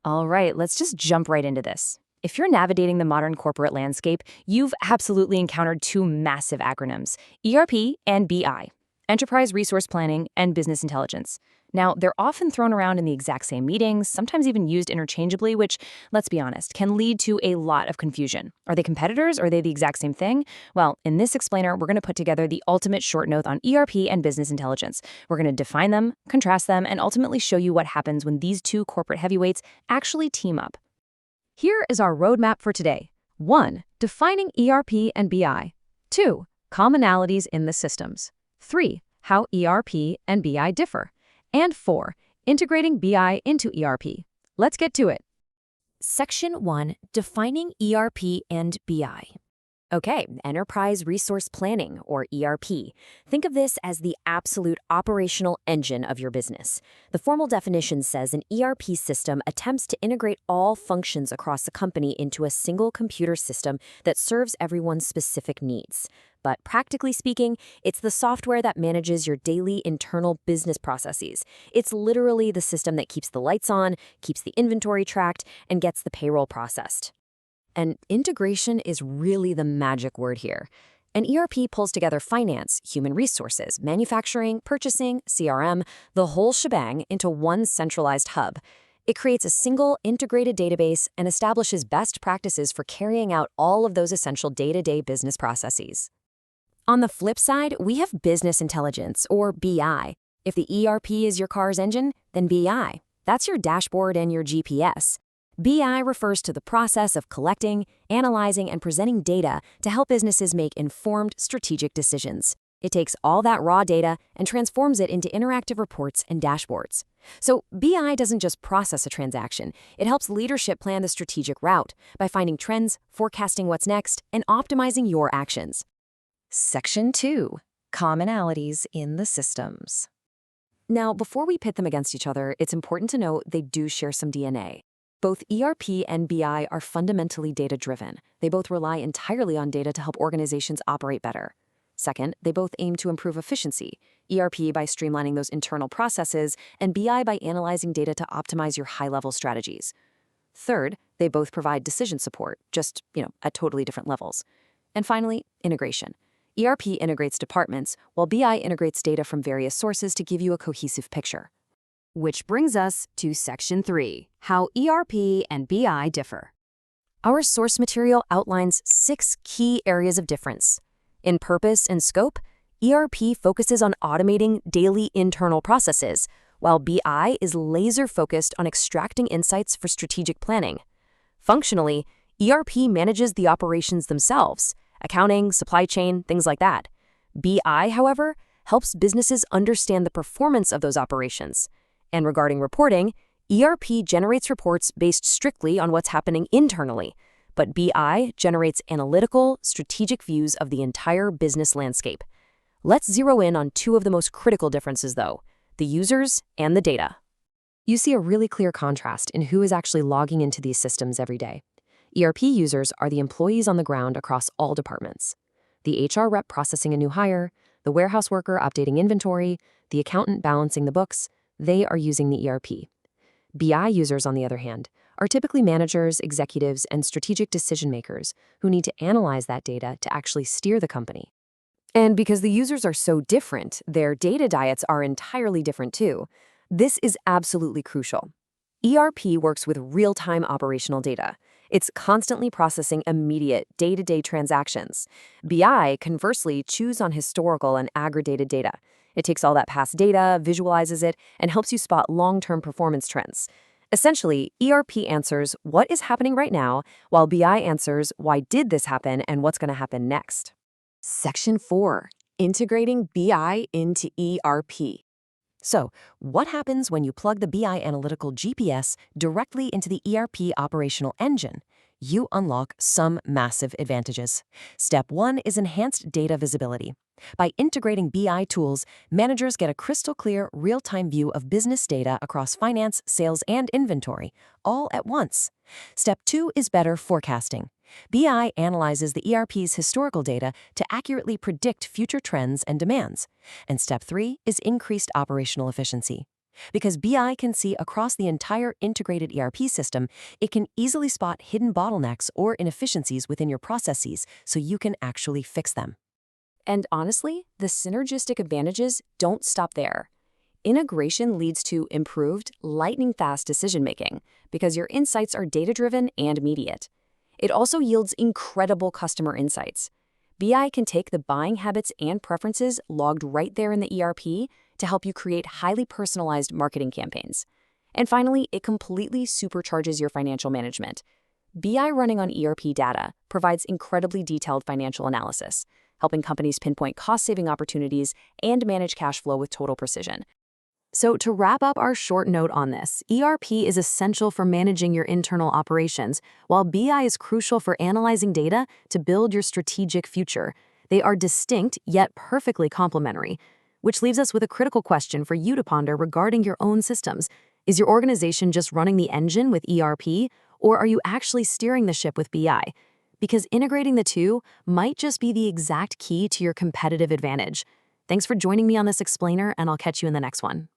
All right, let's just jump right into this. If you're navigating the modern corporate landscape, you've absolutely encountered two massive acronyms, ERP and BI, Enterprise Resource Planning and Business Intelligence. Now, they're often thrown around in the exact same meetings, sometimes even used interchangeably, which, let's be honest, can lead to a lot of confusion. Are they competitors? Are they the exact same thing? Well, in this explainer, we're going to put together the ultimate short note on ERP and business intelligence. We're going to define them, contrast them, and ultimately show you what happens when these two corporate heavyweights actually team up. Here is our roadmap for today. 1. Defining ERP and BI. 2. Commonalities in the systems. 3. How ERP and BI differ. And 4. Integrating BI into ERP. Let's get to it. Section 1. Defining ERP and BI. Okay, Enterprise Resource Planning, or ERP. Think of this as the absolute operational engine of your business. The formal definition says an ERP system attempts to integrate all functions across the company into a single computer system that serves everyone's specific needs. But practically speaking, it's the software that manages your daily internal business processes. It's literally the system that keeps the lights on, keeps the inventory tracked, and gets the payroll processed. And integration is really the magic word here. An ERP pulls together finance, human resources, manufacturing, purchasing, CRM, the whole shebang into one centralized hub. It creates a single integrated database and establishes best practices for carrying out all of those essential day-to-day business processes. On the flip side, we have business intelligence, or BI. If the ERP is your car's engine, then BI. That's your dashboard and your GPS. BI refers to the process of collecting, analyzing, and presenting data to help businesses make informed, strategic decisions. It takes all that raw data and transforms it into interactive reports and dashboards. So BI doesn't just process a transaction. It helps leadership plan the strategic route by finding trends, forecasting what's next, and optimizing your actions. Section 2. Commonalities in the systems. Now, before we pit them against each other, it's important to note they do share some DNA. Both ERP and BI are fundamentally data-driven. They both rely entirely on data to help organizations operate better. Second, they both aim to improve efficiency, ERP by streamlining those internal processes, and BI by analyzing data to optimize your high-level strategies. Third, they both provide decision support, just, at totally different levels. And finally, integration. ERP integrates departments, while BI integrates data from various sources to give you a cohesive picture. Which brings us to Section 3, how ERP and BI differ. Our source material outlines 6 key areas of difference. In purpose and scope, ERP focuses on automating daily internal processes, while BI is laser-focused on extracting insights for strategic planning. Functionally, ERP manages the operations themselves, accounting, supply chain, things like that. BI, however, helps businesses understand the performance of those operations. And regarding reporting, ERP generates reports based strictly on what's happening internally, but BI generates analytical, strategic views of the entire business landscape. Let's zero in on 2 of the most critical differences, though, the users and the data. You see a really clear contrast in who is actually logging into these systems every day. ERP users are the employees on the ground across all departments. The HR rep processing a new hire, the warehouse worker updating inventory, the accountant balancing the books, they are using the ERP. BI users, on the other hand, are typically managers, executives, and strategic decision makers who need to analyze that data to actually steer the company. And because the users are so different, their data diets are entirely different too. This is absolutely crucial. ERP works with real-time operational data. It's constantly processing immediate, day-to-day transactions. BI, conversely, chews on historical and aggregated data. It takes all that past data, visualizes it, and helps you spot long-term performance trends. Essentially, ERP answers what is happening right now, while BI answers why did this happen and what's going to happen next. Section 4. Integrating BI into ERP. So, what happens when you plug the BI analytical GPS directly into the ERP operational engine? You unlock some massive advantages. Step 1 is enhanced data visibility. By integrating BI tools, managers get a crystal clear, real-time view of business data across finance, sales, and inventory, all at once. Step 2 is better forecasting. BI analyzes the ERP's historical data to accurately predict future trends and demands. And Step 3 is increased operational efficiency. Because BI can see across the entire integrated ERP system, it can easily spot hidden bottlenecks or inefficiencies within your processes so you can actually fix them. And honestly, the synergistic advantages don't stop there. Integration leads to improved, lightning-fast decision-making because your insights are data-driven and immediate. It also yields incredible customer insights. BI can take the buying habits and preferences logged right there in the ERP to help you create highly personalized marketing campaigns. And finally, it completely supercharges your financial management. BI running on ERP data provides incredibly detailed financial analysis, helping companies pinpoint cost-saving opportunities and manage cash flow with total precision. So to wrap up our short note on this, ERP is essential for managing your internal operations, while BI is crucial for analyzing data to build your strategic future. They are distinct yet perfectly complementary, which leaves us with a critical question for you to ponder regarding your own systems. Is your organization just running the engine with ERP, or are you actually steering the ship with BI? Because integrating the two might just be the exact key to your competitive advantage. Thanks for joining me on this explainer, and I'll catch you in the next one.